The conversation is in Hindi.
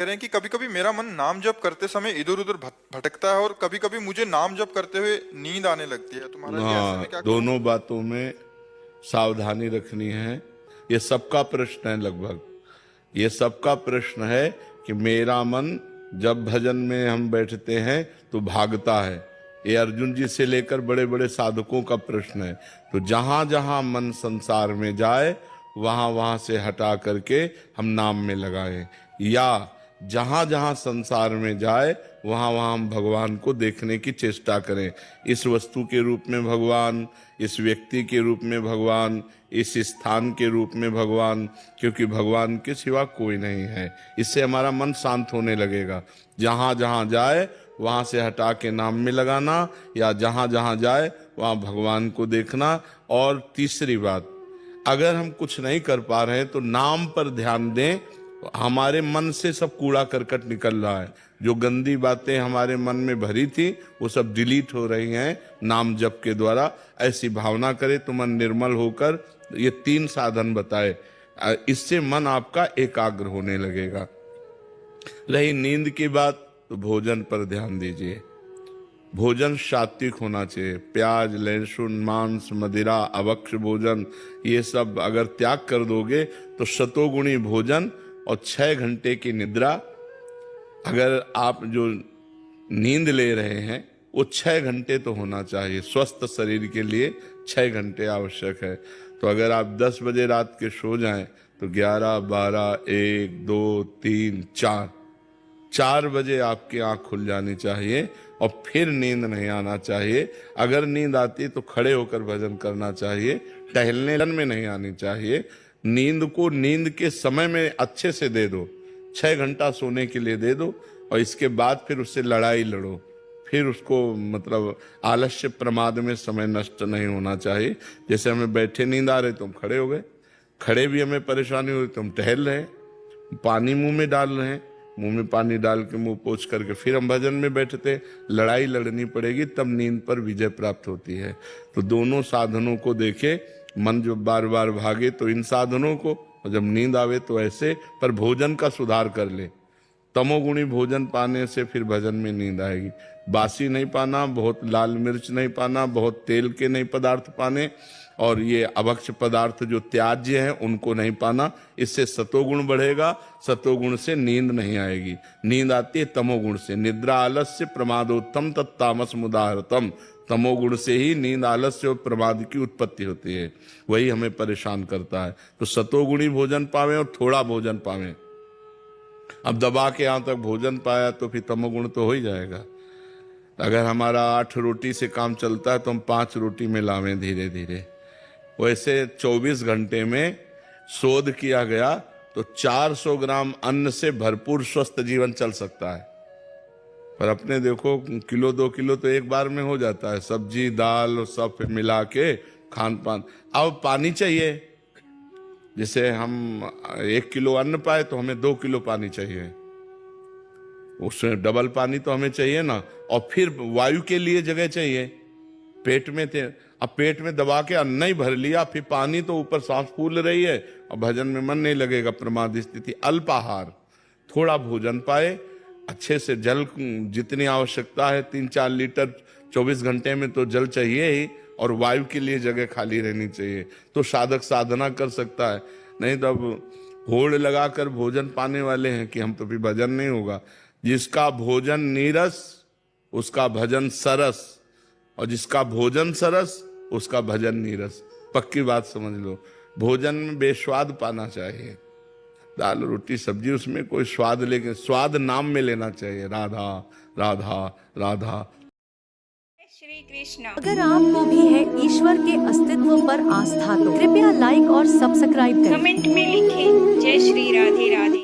कह रहे हैं कि कभी कभी मेरा मन नाम जप करते समय इधर उधर भटकता है और कभी कभी मुझे नाम जप करते हुए नींद आने लगती है। तो महाराज जी, ऐसे में हाँ, क्या करूं? दोनों बातों में सावधानी रखनी है। ये सबका प्रश्न है, लगभग ये सबका प्रश्न है कि मेरा मन जब भजन में हम बैठते हैं तो भागता है। ये अर्जुन जी से लेकर बड़े बड़े साधकों का प्रश्न है। तो जहां जहां मन संसार में जाए वहां वहां से हटा करके हम नाम में लगाएं, या जहां जहां संसार में जाए वहां वहां हम भगवान को देखने की चेष्टा करें। इस वस्तु के रूप में भगवान, इस व्यक्ति के रूप में भगवान, इस स्थान के रूप में भगवान, क्योंकि भगवान के सिवा कोई नहीं है। इससे हमारा मन शांत होने लगेगा। जहां जहां जाए वहां से हटा के नाम में लगाना, या जहां जहां जाए वहां भगवान को देखना। और तीसरी बात, अगर हम कुछ नहीं कर पा रहे हैं तो नाम पर ध्यान दें। हमारे मन से सब कूड़ा करकट निकल रहा है, जो गंदी बातें हमारे मन में भरी थी वो सब डिलीट हो रही हैं नाम जप के द्वारा। ऐसी भावना करें तो मन निर्मल होकर, ये 3 साधन बताए, इससे मन आपका एकाग्र होने लगेगा। रही नींद की बात, तो भोजन पर ध्यान दीजिए। भोजन सात्विक होना चाहिए। प्याज, लहसुन, मांस, मदिरा, अभक्ष्य भोजन, ये सब अगर त्याग कर दोगे तो शतोगुणी भोजन और 6 घंटे की निद्रा। अगर आप जो नींद ले रहे हैं वो 6 घंटे तो होना चाहिए। स्वस्थ शरीर के लिए 6 घंटे आवश्यक है। तो अगर आप 10 बजे रात के सो जाएं तो 11, 12, 1, 2, 3, 4 बजे आपकी आंख खुल जानी चाहिए और फिर नींद नहीं आना चाहिए। अगर नींद आती तो खड़े होकर भजन करना चाहिए, टहलने में नहीं आनी चाहिए। नींद को नींद के समय में अच्छे से दे दो, 6 घंटा सोने के लिए दे दो, और इसके बाद फिर उससे लड़ाई लड़ो। फिर उसको मतलब आलस्य प्रमाद में समय नष्ट नहीं होना चाहिए। जैसे हमें बैठे नींद आ रही तो हम खड़े हो गए, खड़े भी हमें परेशानी हो रही तो हम टहल रहे हैं, पानी मुंह में डाल रहे हैं, मुंह में पानी डाल के मुंह पोंछ करके फिर हम भजन में बैठते। लड़ाई लड़नी पड़ेगी तब नींद पर विजय प्राप्त होती है। तो दोनों साधनों को देखे। मन जो बार बार भागे तो इन साधनों को, और जब नींद आवे तो ऐसे। पर भोजन का सुधार कर ले। तमोगुणी भोजन पाने से फिर भजन में नींद आएगी। बासी नहीं पाना, बहुत लाल मिर्च नहीं पाना, बहुत तेल के नहीं पदार्थ पाने, और ये अभक्ष्य पदार्थ जो त्याज्य हैं उनको नहीं पाना। इससे सतोगुण बढ़ेगा, सतोगुण से नींद नहीं आएगी। नींद आती है तमोगुण से। निद्रा आलस्य प्रमादोत्तम तत्तामस मुदाहरतम। तमोगुण से ही नींद, आलस्य और प्रमाद की उत्पत्ति होती है, वही हमें परेशान करता है। तो सतोगुणी भोजन पावें और थोड़ा भोजन पावें। अब दबा के यहां तक भोजन पाया तो फिर तमोगुण तो हो ही जाएगा। अगर हमारा 8 रोटी से काम चलता है तो हम 5 रोटी में लावें धीरे धीरे। वैसे 24 घंटे में शोध किया गया तो 400 ग्राम अन्न से भरपूर स्वस्थ जीवन चल सकता है। पर अपने देखो, किलो 2 किलो तो एक बार में हो जाता है, सब्जी दाल सब मिला के खान पान। अब पानी चाहिए, जैसे हम 1 किलो अन्न पाए तो हमें 2 किलो पानी चाहिए, उसमें डबल पानी तो हमें चाहिए ना। और फिर वायु के लिए जगह चाहिए। पेट में थे, अब पेट में दबा के अन्न ही भर लिया, फिर पानी तो ऊपर सांस फूल रही है और भजन में मन नहीं लगेगा, प्रमाद स्थिति। अल्पाहार, थोड़ा भोजन पाए, अच्छे से जल जितनी आवश्यकता है 3-4 लीटर 24 घंटे में तो जल चाहिए ही, और वायु के लिए जगह खाली रहनी चाहिए। तो साधक साधना कर सकता है। नहीं तो अब होड़ लगाकर भोजन पाने वाले हैं कि हम तो फिर भजन नहीं होगा। जिसका भोजन नीरस उसका भजन सरस, और जिसका भोजन सरस उसका भजन नीरस। पक्की बात समझ लो। भोजन में बेस्वाद पाना चाहिए, दाल रोटी सब्जी उसमें कोई स्वाद, लेकिन स्वाद नाम में लेना चाहिए। राधा राधा राधा। श्री कृष्ण। अगर आपको भी है ईश्वर के अस्तित्व पर आस्था तो कृपया लाइक और सब्सक्राइब करें। कमेंट में लिखें जय श्री राधे राधे।